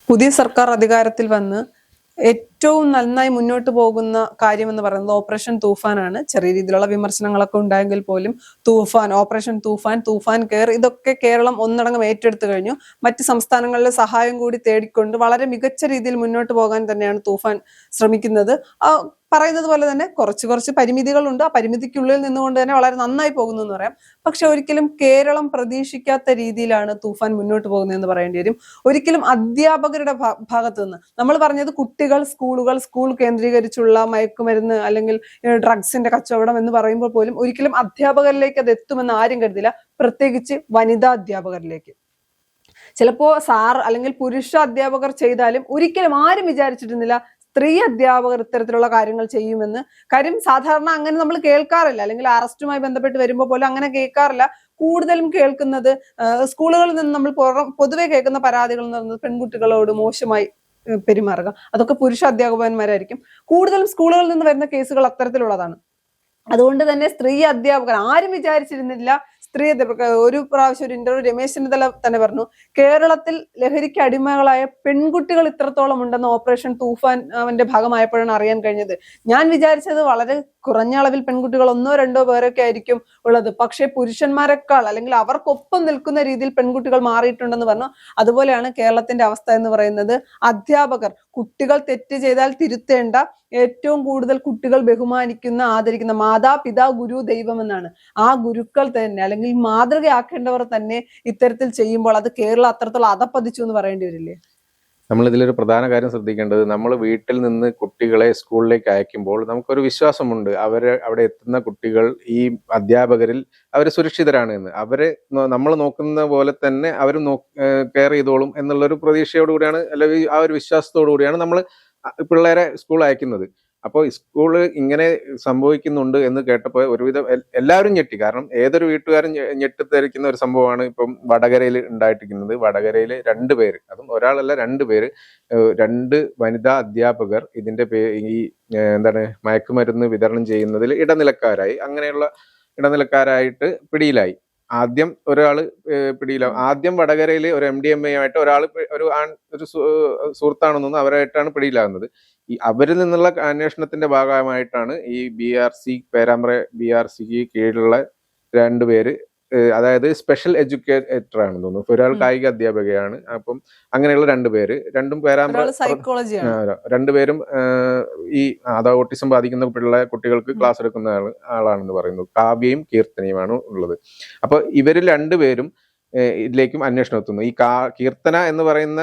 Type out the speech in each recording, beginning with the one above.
പുതിയ സർക്കാർ അധികാരത്തിൽ വന്ന് ഏറ്റവും നന്നായി മുന്നോട്ട് പോകുന്ന കാര്യമെന്ന് പറയുന്നത് ഓപ്പറേഷൻ തൂഫാനാണ്. ചെറിയ രീതിയിലുള്ള വിമർശനങ്ങളൊക്കെ ഉണ്ടായെങ്കിൽ പോലും ഓപ്പറേഷൻ തൂഫാൻ കെയർ ഇതൊക്കെ കേരളം ഒന്നടങ്കം ഏറ്റെടുത്തു കഴിഞ്ഞു. മറ്റ് സംസ്ഥാനങ്ങളിലെ സഹായം കൂടി തേടിക്കൊണ്ട് വളരെ മികച്ച രീതിയിൽ മുന്നോട്ട് പോകാൻ തന്നെയാണ് തൂഫാൻ ശ്രമിക്കുന്നത്. പറയുന്നത് പോലെ തന്നെ കുറച്ച് പരിമിതികളുണ്ട്. ആ പരിമിതിക്കുള്ളിൽ നിന്നുകൊണ്ട് തന്നെ വളരെ നന്നായി പോകുന്നു എന്ന് പറയാം. പക്ഷെ ഒരിക്കലും കേരളം പ്രതീക്ഷിക്കാത്ത രീതിയിലാണ് തൂഫാൻ മുന്നോട്ട് പോകുന്നതെന്ന് പറയേണ്ടി വരും. ഒരിക്കലും അധ്യാപകരുടെ ഭാഗത്തു നിന്ന് നമ്മൾ പറഞ്ഞത് കുട്ടികൾ, സ്കൂൾ കേന്ദ്രീകരിച്ചുള്ള മയക്കുമരുന്ന് അല്ലെങ്കിൽ ഡ്രഗ്സിന്റെ കച്ചവടം എന്ന് പറയുമ്പോൾ പോലും ഒരിക്കലും അധ്യാപകരിലേക്ക് അത് എത്തുമെന്ന് ആരും കരുതില്ല, പ്രത്യേകിച്ച് വനിതാ അധ്യാപകരിലേക്ക്. ചിലപ്പോ സാർ അല്ലെങ്കിൽ പുരുഷ അധ്യാപകർ ചെയ്താലും ഒരിക്കലും ആരും വിചാരിച്ചിരുന്നില്ല സ്ത്രീ അധ്യാപകർ ഇത്തരത്തിലുള്ള കാര്യങ്ങൾ ചെയ്യുമെന്ന്. കാര്യം സാധാരണ അങ്ങനെ നമ്മൾ കേൾക്കാറില്ല, അല്ലെങ്കിൽ അറസ്റ്റുമായി ബന്ധപ്പെട്ട് വരുമ്പോൾ പോലും അങ്ങനെ കേൾക്കാറില്ല. കൂടുതലും കേൾക്കുന്നത് സ്കൂളുകളിൽ നിന്ന് നമ്മൾ പൊതുവെ കേൾക്കുന്ന പരാതികൾ എന്ന് പറയുന്നത് പെൺകുട്ടികളോട് മോശമായി പെരുമാറുക, അതൊക്കെ പുരുഷ അധ്യാപകന്മാരായിരിക്കും. കൂടുതലും സ്കൂളുകളിൽ നിന്ന് വരുന്ന കേസുകൾ അത്തരത്തിലുള്ളതാണ്. അതുകൊണ്ട് തന്നെ സ്ത്രീ അധ്യാപകർ ആരും വിചാരിച്ചിരുന്നില്ല. സ്ത്രീ അധ്യാപകർ ഒരു പ്രാവശ്യം ഒരു ഇന്റർവ്യൂ രമേശ് ചെന്നിത്തല തന്നെ പറഞ്ഞു, കേരളത്തിൽ ലഹരിക്ക് അടിമകളായ പെൺകുട്ടികൾ ഇത്രത്തോളം ഉണ്ടെന്ന് ഓപ്പറേഷൻ തൂഫാൻ അവന്റെ ഭാഗമായപ്പോഴാണ് അറിയാൻ കഴിഞ്ഞത്. ഞാൻ വിചാരിച്ചത് വളരെ കുറഞ്ഞ അളവിൽ പെൺകുട്ടികൾ 1-2 പേരൊക്കെ ആയിരിക്കും ഉള്ളത്, പക്ഷെ പുരുഷന്മാരെക്കാൾ അല്ലെങ്കിൽ അവർക്കൊപ്പം നിൽക്കുന്ന രീതിയിൽ പെൺകുട്ടികൾ മാറിയിട്ടുണ്ടെന്ന് പറഞ്ഞു. അതുപോലെയാണ് കേരളത്തിന്റെ അവസ്ഥ എന്ന് പറയുന്നത്. അധ്യാപകർ കുട്ടികൾ തെറ്റ് ചെയ്താൽ തിരുത്തേണ്ട, ഏറ്റവും കൂടുതൽ കുട്ടികൾ ബഹുമാനിക്കുന്ന, ആദരിക്കുന്ന മാതാപിതാ ഗുരു ദൈവം എന്നാണ്. ആ ഗുരുക്കൾ തന്നെ അല്ലെങ്കിൽ മാതൃകയാക്കേണ്ടവർ തന്നെ ഇത്തരത്തിൽ ചെയ്യുമ്പോൾ അത് കേരളം അത്രത്തോളം അധപ്പതിച്ചു എന്ന് പറയേണ്ടി വരില്ലേ? നമ്മൾ ഇതിലൊരു പ്രധാന കാര്യം ശ്രദ്ധിക്കേണ്ടത്, നമ്മൾ വീട്ടിൽ നിന്ന് കുട്ടികളെ സ്കൂളിലേക്ക് അയക്കുമ്പോൾ നമുക്കൊരു വിശ്വാസമുണ്ട് അവിടെ എത്തുന്ന കുട്ടികൾ ഈ അധ്യാപകരിൽ അവർ സുരക്ഷിതരാണ് എന്ന്. അവരെ നമ്മൾ നോക്കുന്ന പോലെ തന്നെ അവരും കെയർ ചെയ്തോളും എന്നുള്ളൊരു പ്രതീക്ഷയോടുകൂടിയാണ്, അല്ലെങ്കിൽ ആ ഒരു വിശ്വാസത്തോടു കൂടിയാണ് നമ്മൾ പിള്ളേരെ സ്കൂൾ അയക്കുന്നത്. അപ്പോൾ സ്കൂള് ഇങ്ങനെ സംഭവിക്കുന്നുണ്ട് എന്ന് കേട്ടപ്പോൾ ഒരുവിധം എല്ലാവരും ഞെട്ടി. കാരണം ഏതൊരു വീട്ടുകാരും ഞെട്ടിത്തരിക്കുന്ന ഒരു സംഭവമാണ് ഇപ്പം വടകരയിൽ ഉണ്ടായിട്ടിരിക്കുന്നത്. വടകരയിൽ 2 പേര്, അതും ഒരാളല്ല 2 പേര്, 2 വനിതാ അധ്യാപകർ ഇതിന്റെ ഈ മയക്കുമരുന്ന് വിതരണം ചെയ്യുന്നതിൽ ഇടനിലക്കാരായിട്ട് പിടിയിലായി. ആദ്യം ഒരാള് പിടിയിലാവും. ആദ്യം വടകരയിൽ ഒരു MDMA ആയിട്ട് ഒരു സുഹൃത്താണെന്നൊന്നും അവരായിട്ടാണ് പിടിയിലാകുന്നത്. ഈ അവരിൽ നിന്നുള്ള അന്വേഷണത്തിന്റെ ഭാഗമായിട്ടാണ് ഈ പേരാമ്പ്ര BRCക്ക് കീഴിലുള്ള 2 പേര്, അതായത് സ്പെഷ്യൽ എഡ്യൂക്കേറ്റർ ആണെന്ന് തോന്നുന്നു, ഒരാൾ കായിക അധ്യാപകയാണ്. അപ്പം അങ്ങനെയുള്ള 2 പേര്, രണ്ടും പേരാമ്പ്ര 2 പേരും ഈ ഓട്ടിസം ബാധിക്കുന്ന കുട്ടികൾക്ക് ക്ലാസ് എടുക്കുന്ന ആളാണെന്ന് പറയുന്നു. കാവ്യയും കീർത്തനയുമാണ് ഉള്ളത്. അപ്പൊ ഇവരിൽ 2 പേരും ഇതിലേക്കും അന്വേഷണം എത്തുന്നു. ഈ കീർത്തന എന്ന് പറയുന്ന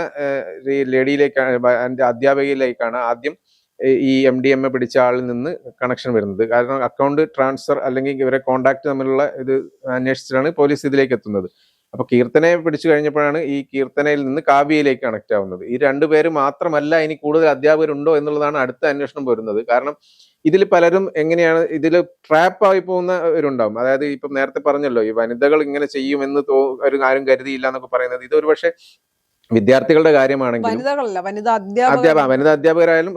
ലേഡിയിലേക്കാണ്, അധ്യാപകയിലേക്കാണ് ആദ്യം ഈ MDMA പിടിച്ച ആളിൽ നിന്ന് കണക്ഷൻ വരുന്നത്. കാരണം അക്കൗണ്ട് ട്രാൻസ്ഫർ അല്ലെങ്കിൽ ഇവരെ കോണ്ടാക്ട് തമ്മിലുള്ള ഇത് അന്വേഷിച്ചിട്ടാണ് പോലീസ് ഇതിലേക്ക് എത്തുന്നത്. അപ്പൊ കീർത്തനയെ പിടിച്ചു കഴിഞ്ഞപ്പോഴാണ് ഈ കീർത്തനയിൽ നിന്ന് കാവ്യയിലേക്ക് കണക്ട് ആവുന്നത്. ഈ 2 പേര് മാത്രമല്ല, ഇനി കൂടുതൽ അധ്യാപകരുണ്ടോ എന്നുള്ളതാണ് അടുത്ത അന്വേഷണം വരുന്നത്. കാരണം ഇതിൽ പലരും എങ്ങനെയാണ് ഇതിൽ ട്രാപ്പ് ആയി പോകുന്നവരുണ്ടാവും. അതായത് ഇപ്പം നേരത്തെ പറഞ്ഞല്ലോ, ഈ വനിതകൾ ഇങ്ങനെ ചെയ്യുമെന്ന് ആരും കരുതിയില്ല എന്നൊക്കെ പറയുന്നത്, ഇത് ഒരുപക്ഷെ വിദ്യാർത്ഥികളുടെ കാര്യമാണെങ്കിലും വനിതാ അധ്യാപകരായാലും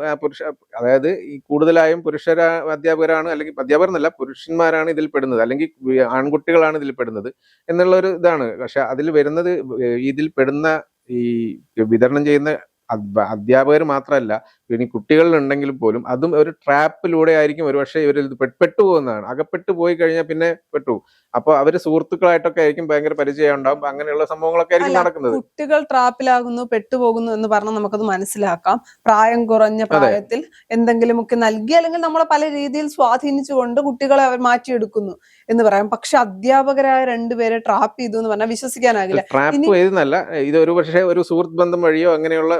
അതായത് ഈ കൂടുതലായും അധ്യാപകരാണ്, അല്ലെങ്കിൽ അധ്യാപകർ എന്നല്ല, പുരുഷന്മാരാണ് ഇതിൽ പെടുന്നത്, അല്ലെങ്കിൽ ആൺകുട്ടികളാണ് ഇതിൽ പെടുന്നത് എന്നുള്ള ഒരു ഇതാണ്. പക്ഷെ ഇതിൽ പെടുന്ന ഈ വിതരണം ചെയ്യുന്ന അധ്യാപകർ മാത്രമല്ല, ഇനി കുട്ടികളിലുണ്ടെങ്കിലും പോലും അതും ഒരു ട്രാപ്പിലൂടെ ആയിരിക്കും ഒരുപക്ഷെ ഇവരിൽ പെട്ടുപോകുന്നതാണ്. അകപ്പെട്ടു പോയി കഴിഞ്ഞാൽ പിന്നെ പെട്ടു. അപ്പൊ അവര് സുഹൃത്തുക്കളായിട്ടൊക്കെ ആയിരിക്കും ഭയങ്കര പരിചയം ഉണ്ടാവും. അങ്ങനെയുള്ള സംഭവങ്ങളൊക്കെ ആയിരിക്കും നടക്കുന്നത്. കുട്ടികൾ ട്രാപ്പിലാകുന്നു, പെട്ടുപോകുന്നു എന്ന് പറഞ്ഞാൽ നമുക്കത് മനസ്സിലാക്കാം. പ്രായം കുറഞ്ഞ പ്രായത്തിൽ എന്തെങ്കിലുമൊക്കെ നൽകി അല്ലെങ്കിൽ നമ്മളെ പല രീതിയിൽ സ്വാധീനിച്ചുകൊണ്ട് കുട്ടികളെ അവർ മാറ്റിയെടുക്കുന്നു എന്ന് പറയാം. പക്ഷെ അധ്യാപകരായ 2 പേരെ ട്രാപ്പ് ചെയ്തു എന്ന് പറഞ്ഞാൽ വിശ്വസിക്കാനാകില്ല. ട്രാപ്പ് ചെയ്തെന്നല്ല, ഇത് ഒരു പക്ഷേ ഒരു സുഹൃത്ത് ബന്ധം വഴിയോ അങ്ങനെയുള്ള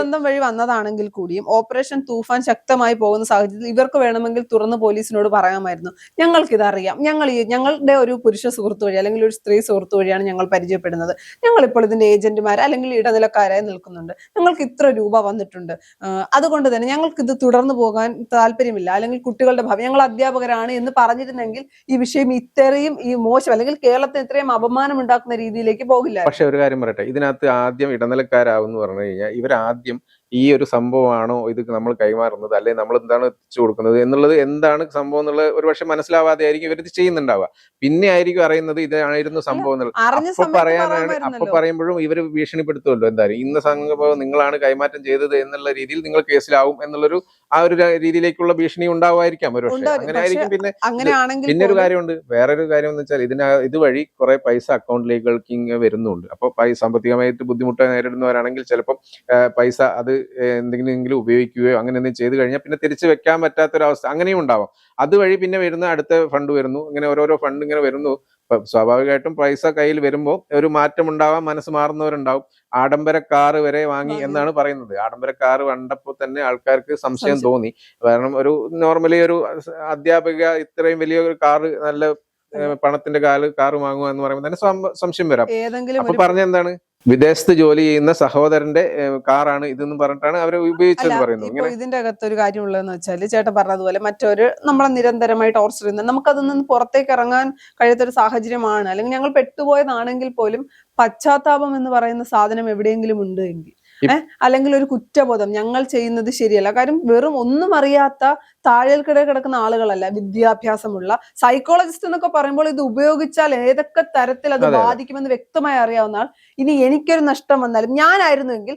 ബന്ധം വഴി വന്നതാണെങ്കിൽ കൂടിയും ഓപ്പറേഷൻ തൂഫാൻ ശക്തമായി പോകുന്ന സാഹചര്യത്തിൽ ഇവർക്ക് വേണമെങ്കിൽ തുറന്ന് പോലീസിനോട് പറയാമായിരുന്നു, ഞങ്ങൾക്കിതറിയാം, ഞങ്ങളുടെ ഒരു പുരുഷ സുഹൃത്ത് വഴി അല്ലെങ്കിൽ ഒരു സ്ത്രീ സുഹൃത്ത് വഴിയാണ് ഞങ്ങൾ പരിചയപ്പെടുന്നത്, ഞങ്ങളിപ്പോൾ ഇതിന്റെ ഏജന്റുമാർ അല്ലെങ്കിൽ ഇടനിലക്കാരായി നിൽക്കുന്നുണ്ട്, ഞങ്ങൾക്ക് ഇത്ര രൂപ വന്നിട്ടുണ്ട്, അതുകൊണ്ട് തന്നെ ഞങ്ങൾക്ക് ഇത് തുടർന്നു പോകാൻ താല്പര്യമില്ല, അല്ലെങ്കിൽ കുട്ടികളുടെ ഭാവി, ഞങ്ങൾ അധ്യാപകരാണ് എന്ന് പറഞ്ഞിരുന്നെങ്കിൽ ഈ വിഷയം ഇത്രയും ഈ മോശം അല്ലെങ്കിൽ കേരളത്തിന് ഇത്രയും അപമാനം ഉണ്ടാക്കുന്ന രീതിയിലേക്ക് പോകില്ല. പക്ഷെ ഒരു കാര്യം പറയട്ടെ, ഇതിനകത്ത് ആദ്യം ഇടനിലക്കാരാവെന്ന് പറഞ്ഞു കഴിഞ്ഞാൽ ഇവരാദ്യം ഈ ഒരു സംഭവമാണോ ഇത് നമ്മൾ കൈമാറുന്നത്, അല്ലെങ്കിൽ നമ്മൾ എന്താണ് എത്തിച്ചു കൊടുക്കുന്നത് എന്നുള്ളത് എന്താണ് സംഭവം എന്നുള്ളത് ഒരു പക്ഷെ മനസ്സിലാവാതെ ആയിരിക്കും ഇവരിത് ചെയ്യുന്നുണ്ടാവുക. പിന്നെ ആയിരിക്കും അറിയുന്നത് ഇതായിരുന്നു സംഭവം എന്നുള്ളത്. അപ്പൊ പറയുമ്പോഴും ഇവർ ഭീഷണിപ്പെടുത്തുമല്ലോ, എന്തായാലും ഇന്ന സംഭവം നിങ്ങളാണ് കൈമാറ്റം ചെയ്തത് എന്നുള്ള രീതിയിൽ നിങ്ങൾ കേസിലാവും എന്നുള്ളൊരു ആ ഒരു രീതിയിലേക്കുള്ള ഭീഷണി ഉണ്ടാവുമായിരിക്കാം ഒരു പക്ഷേ. അങ്ങനെ ആയിരിക്കും. പിന്നെ ഒരു കാര്യമുണ്ട്, വേറൊരു കാര്യം എന്ന് വെച്ചാൽ ഇതുവഴി കുറെ പൈസ അക്കൗണ്ടിലേക്ക് ഇങ്ങനെ വരുന്നുണ്ട്. അപ്പൊ സാമ്പത്തികമായിട്ട് ബുദ്ധിമുട്ട് നേരിടുന്നവരാണെങ്കിൽ ചിലപ്പം പൈസ അത് എന്തെങ്കിലും ഉപയോഗിക്കുകയോ അങ്ങനെ എന്തെങ്കിലും ചെയ്തു കഴിഞ്ഞാൽ പിന്നെ തിരിച്ചു വെക്കാൻ പറ്റാത്തൊരവസ്ഥ അങ്ങനെയും ഉണ്ടാവാം. അതുവഴി പിന്നെ വരുന്ന അടുത്ത ഫണ്ട് വരുന്നു, ഇങ്ങനെ ഓരോരോ ഫണ്ട് ഇങ്ങനെ വരുന്നു. സ്വാഭാവികമായിട്ടും പൈസ കയ്യിൽ വരുമ്പോൾ ഒരു മാറ്റം ഉണ്ടാവാൻ മനസ്സ് മാറുന്നവരുണ്ടാവും. ആഡംബര കാറ് വരെ വാങ്ങി എന്നാണ് പറയുന്നത്. ആഡംബര കാറ് കണ്ടപ്പോൾ തന്നെ ആൾക്കാർക്ക് സംശയം തോന്നി. കാരണം ഒരു നോർമലി ഒരു അധ്യാപിക ഇത്രയും വലിയൊരു കാറ്, നല്ല പണത്തിന്റെ കാറ് വാങ്ങുക എന്ന് പറയുമ്പോൾ തന്നെ സംശയം വരാം. അപ്പൊ പറഞ്ഞ എന്താണ്, വിദേശത്ത് ജോലി ചെയ്യുന്ന സഹോദരന്റെ കാറാണ് ഇതെന്ന് പറഞ്ഞിട്ടാണ് അവരെ ഉപയോഗിച്ചെന്ന് പറയുന്നത്. ഇതിന്റെ അകത്ത് ഒരു കാര്യം ഉള്ളതെന്ന് വെച്ചാൽ ചേട്ടൻ പറഞ്ഞതുപോലെ മറ്റൊരു നമ്മളെ നിരന്തരമായി ടോർച്ചർ ചെയ്യുന്നത്, നമുക്കതിൽ നിന്ന് പുറത്തേക്ക് ഇറങ്ങാൻ കഴിയാത്തൊരു സാഹചര്യമാണ്, അല്ലെങ്കിൽ ഞങ്ങൾ പെട്ടുപോയതാണെങ്കിൽ പോലും പശ്ചാത്താപം എന്ന് പറയുന്ന സാധനം എവിടെയെങ്കിലും ഉണ്ട് എങ്കിൽ അല്ലെങ്കിൽ ഒരു കുറ്റബോധം, ഞങ്ങൾ ചെയ്യുന്നത് ശരിയല്ല. കാര്യം വെറും ഒന്നും അറിയാത്ത താഴേക്കിടയിൽ കിടക്കുന്ന ആളുകളല്ല, വിദ്യാഭ്യാസമുള്ള സൈക്കോളജിസ്റ്റ് എന്നൊക്കെ പറയുമ്പോൾ ഇത് ഉപയോഗിച്ചാൽ ഏതൊക്കെ തരത്തിൽ അത് ബാധിക്കുമെന്ന് വ്യക്തമായി അറിയാവുന്ന ആൾ. ഇനി എനിക്കൊരു നഷ്ടം വന്നാലും, ഞാനായിരുന്നുവെങ്കിൽ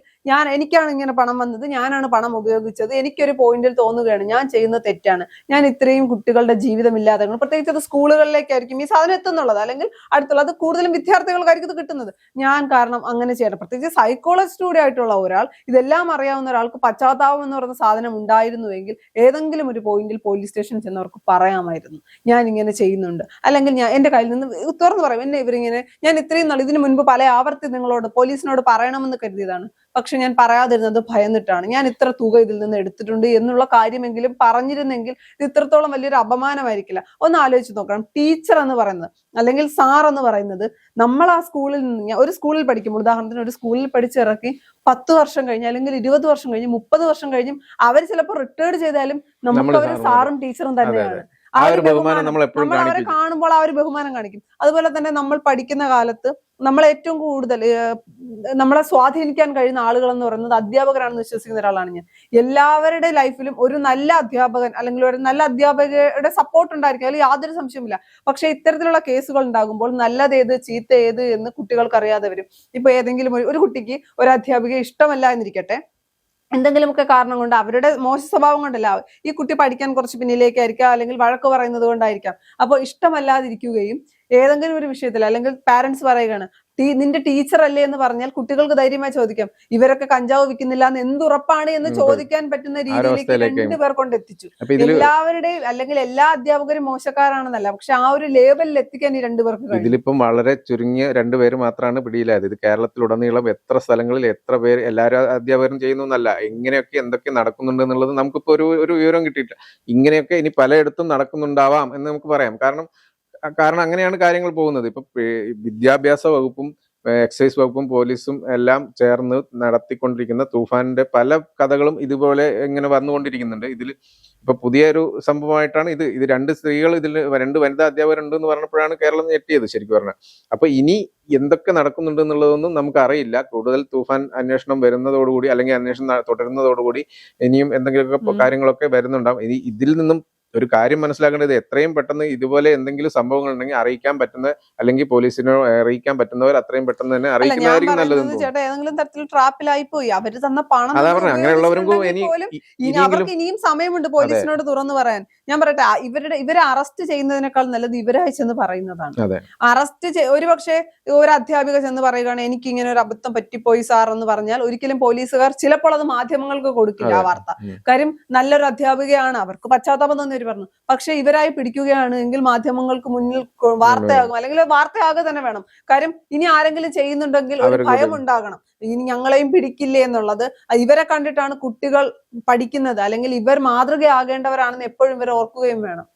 എനിക്കാണ് ഇങ്ങനെ പണം വന്നത്, ഞാനാണ് പണം ഉപയോഗിച്ചത്, എനിക്കൊരു പോയിന്റിൽ തോന്നുകയാണ് ഞാൻ ചെയ്യുന്നത് തെറ്റാണ്, ഞാൻ ഇത്രയും കുട്ടികളുടെ ജീവിതമില്ലാതെ, പ്രത്യേകിച്ച് അത് സ്കൂളുകളിലേക്കായിരിക്കും ഈ സാധനം എത്തുന്നുള്ളത്, അല്ലെങ്കിൽ അടുത്തുള്ള അത് കൂടുതലും വിദ്യാർത്ഥികൾക്കായിരിക്കും ഇത് കിട്ടുന്നത്. ഞാൻ കാരണം അങ്ങനെ ചെയ്യണം. പ്രത്യേകിച്ച് സൈക്കോളജിസ്റ്റ് കൂടെ ആയിട്ടുള്ള ഒരാൾ, ഇതെല്ലാം അറിയാവുന്ന ഒരാൾക്ക് പശ്ചാത്താപം എന്ന് പറയുന്ന സാധനം ഉണ്ടായിരുന്നുവെങ്കിൽ ഏതെങ്കിലും ഒരു പോയിന്റിൽ പോലീസ് സ്റ്റേഷനിൽ ചെന്നവർക്ക് പറയാമായിരുന്നു, ഞാൻ ഇങ്ങനെ ചെയ്യുന്നുണ്ട്, അല്ലെങ്കിൽ ഞാൻ എന്റെ കയ്യിൽ നിന്ന് തുറന്നു പറയും, എന്നെ ഇവരിങ്ങനെ, ഞാൻ ഇത്രയും നാൾ ഇതിനു മുൻപ് പല ആവർത്തി നിങ്ങളോട് പോലീസിനോട് പറയണമെന്ന് കരുതിയതാണ്, പക്ഷെ ഞാൻ പറയാതിരുന്നത് ഭയന്നിട്ടാണ്, ഞാൻ ഇത്ര തുക ഇതിൽ നിന്ന് എടുത്തിട്ടുണ്ട് എന്നുള്ള കാര്യമെങ്കിലും പറഞ്ഞിരുന്നെങ്കിൽ ഇത് ഇത്രത്തോളം വലിയൊരു അപമാനമായിരിക്കില്ല. ഒന്ന് ആലോചിച്ച് നോക്കണം. ടീച്ചർ എന്ന് പറയുന്നത് അല്ലെങ്കിൽ സാർ എന്ന് പറയുന്നത്, നമ്മൾ ആ സ്കൂളിൽ നിന്ന്, ഒരു സ്കൂളിൽ പഠിക്കുമ്പോൾ, ഉദാഹരണത്തിന് ഒരു സ്കൂളിൽ പഠിച്ചിറക്കി 10 വർഷം കഴിഞ്ഞ് അല്ലെങ്കിൽ 20 വർഷം കഴിഞ്ഞ് 30 വർഷം കഴിഞ്ഞും അവർ ചിലപ്പോൾ റിട്ടയർഡ് ചെയ്താലും നമുക്ക് അവർ സാറും ടീച്ചറും തന്നെയാണ്. നമ്മൾ അവരെ കാണുമ്പോൾ ആ ഒരു ബഹുമാനം കാണിക്കും. അതുപോലെ തന്നെ നമ്മൾ പഠിക്കുന്ന കാലത്ത് നമ്മൾ ഏറ്റവും കൂടുതൽ നമ്മളെ സ്വാധീനിക്കാൻ കഴിയുന്ന ആളുകൾ എന്ന് പറയുന്നത് അധ്യാപകരാണെന്ന് വിശ്വസിക്കുന്ന ഒരാളാണ് ഞാൻ. എല്ലാവരുടെ ലൈഫിലും ഒരു നല്ല അധ്യാപകൻ അല്ലെങ്കിൽ ഒരു നല്ല അധ്യാപകരുടെ സപ്പോർട്ട് ഉണ്ടായിരിക്കും, അതിൽ യാതൊരു സംശയമില്ല. പക്ഷെ ഇത്തരത്തിലുള്ള കേസുകൾ ഉണ്ടാകുമ്പോൾ നല്ലതേത് ചീത്ത ഏത് എന്ന് കുട്ടികൾക്ക് അറിയാതെ വരും. ഇപ്പൊ ഏതെങ്കിലും ഒരു കുട്ടിക്ക് ഒരു അധ്യാപികയെ ഇഷ്ടമല്ല എന്നിരിക്കട്ടെ, എന്തെങ്കിലുമൊക്കെ കാരണം കൊണ്ട്, അവരുടെ മോശ സ്വഭാവം കൊണ്ടല്ല, ഈ കുട്ടി പഠിക്കാൻ കുറച്ച് പിന്നിലേക്കായിരിക്കാം, അല്ലെങ്കിൽ വഴക്ക് പറയുന്നത് കൊണ്ടായിരിക്കാം. അപ്പോൾ ഇഷ്ടമല്ലാതിരിക്കുകയും ഏതെങ്കിലും ഒരു വിഷയത്തിൽ, അല്ലെങ്കിൽ പാരന്റ്സ് പറയുകയാണ് നിന്റെ ടീച്ചർ അല്ലേ എന്ന് പറഞ്ഞാൽ കുട്ടികൾക്ക് ധൈര്യമായി ചോദിക്കാം, ഇവരൊക്കെ കഞ്ചാവ് വിൽക്കുന്നില്ല എന്ന് എന്തുറപ്പാണ് എന്ന് ചോദിക്കാൻ പറ്റുന്ന രീതിയിലേക്ക് രണ്ടുപേർ കൊണ്ട് എത്തിച്ചു. എല്ലാവരുടെയും അല്ലെങ്കിൽ എല്ലാ അധ്യാപകരും മോശക്കാരാണെന്നല്ല, പക്ഷെ ആ ഒരു ലേബലിൽ എത്തിക്കാൻ ഈ രണ്ടുപേർക്ക്. ഇതിലിപ്പം വളരെ ചുരുങ്ങിയ രണ്ടുപേര് മാത്രമാണ് പിടിയിലായത്. ഇത് കേരളത്തിലുടനീളം എത്ര സ്ഥലങ്ങളിൽ എത്ര പേര് എല്ലാവരും അധ്യാപകരും ചെയ്യുന്നല്ല, ഇങ്ങനെയൊക്കെ എന്തൊക്കെ നടക്കുന്നുണ്ട് എന്നുള്ളത് നമുക്കിപ്പോ ഒരു വിവരം കിട്ടിയിട്ടില്ല. ഇങ്ങനെയൊക്കെ ഇനി പലയിടത്തും നടക്കുന്നുണ്ടാവാം എന്ന് നമുക്ക് പറയാം. കാരണം അങ്ങനെയാണ് കാര്യങ്ങൾ പോകുന്നത്. ഇപ്പൊ വിദ്യാഭ്യാസ വകുപ്പും എക്സൈസ് വകുപ്പും പോലീസും എല്ലാം ചേർന്ന് നടത്തിക്കൊണ്ടിരിക്കുന്ന തൂഫാനിന്റെ പല കഥകളും ഇതുപോലെ ഇങ്ങനെ വന്നുകൊണ്ടിരിക്കുന്നുണ്ട്. ഇതിൽ ഇപ്പൊ പുതിയൊരു സംഭവമായിട്ടാണ് ഇത് 2 സ്ത്രീകൾ, ഇതിൽ 2 വനിതാ അധ്യാപകരുണ്ട് എന്ന് പറഞ്ഞപ്പോഴാണ് കേരളം ഞെട്ടിയത് ശരിക്കും പറഞ്ഞാൽ. അപ്പൊ ഇനി എന്തൊക്കെ നടക്കുന്നുണ്ട് എന്നുള്ളതൊന്നും നമുക്ക് അറിയില്ല. കൂടുതൽ തൂഫാൻ അന്വേഷണം വരുന്നതോടുകൂടി, അല്ലെങ്കിൽ അന്വേഷണം തുടരുന്നതോടുകൂടി ഇനിയും എന്തെങ്കിലുമൊക്കെ കാര്യങ്ങളൊക്കെ വരുന്നുണ്ടാവും. ഇതിൽ നിന്നും ഒരു കാര്യം മനസ്സിലാക്കേണ്ടത്, എത്രയും പെട്ടെന്ന് ഇതുപോലെ എന്തെങ്കിലും സംഭവങ്ങൾ ഉണ്ടെങ്കിൽ അറിയിക്കാൻ പറ്റുന്ന, അല്ലെങ്കിൽ പോലീസിനോ അറിയിക്കാൻ പറ്റുന്നവർ അത്രയും പെട്ടെന്ന് തന്നെ അറിയിക്കുന്നതായിരിക്കും നല്ലത്. ചേട്ടാ ഏതെങ്കിലും തരത്തിൽ ട്രാപ്പിലായി പോയി, അവര് തന്ന പണം, അതാ പറഞ്ഞത്, അങ്ങനെയുള്ളവർക്കും അവർക്ക് ഇനിയും സമയമുണ്ട് പോലീസിനോട് തുറന്നു പറയാൻ. ഞാൻ പറയട്ടെ, ഇവരെ അറസ്റ്റ് ചെയ്യുന്നതിനേക്കാൾ നല്ലത് ഇവരെ ചെന്ന് പറയുന്നതാണ്. അറസ്റ്റ് ഒരുപക്ഷെ ഒരു അധ്യാപിക ചെന്ന് പറയുകയാണ് എനിക്ക് ഇങ്ങനെ ഒരു അബദ്ധം പറ്റിപ്പോയി സാർ എന്ന് പറഞ്ഞാൽ ഒരിക്കലും പോലീസുകാർ ചിലപ്പോൾ അത് മാധ്യമങ്ങൾക്ക് കൊടുക്കില്ല ആ വാർത്ത. കാര്യം നല്ലൊരു അധ്യാപികയാണ്, അവർക്ക് പശ്ചാത്താപം തന്നെ പറഞ്ഞു. പക്ഷെ ഇവരായി പിടിക്കുകയാണ് എങ്കിൽ മാധ്യമങ്ങൾക്ക് മുന്നിൽ വാർത്തയാകും, അല്ലെങ്കിൽ വാർത്തയാകുക തന്നെ വേണം. കാര്യം ഇനി ആരെങ്കിലും ചെയ്യുന്നുണ്ടെങ്കിൽ ഒരു ഭയം ഉണ്ടാകണം, ഇനി ഞങ്ങളെയും പിടിക്കില്ലേ എന്നുള്ളത്. ഇവരെ കണ്ടിട്ടാണ് കുട്ടികൾ പഠിക്കുന്നത്, അല്ലെങ്കിൽ ഇവർ മാതൃകയാകേണ്ടവരാണെന്ന് എപ്പോഴും ഇവരെ ഓർക്കുകയും വേണം.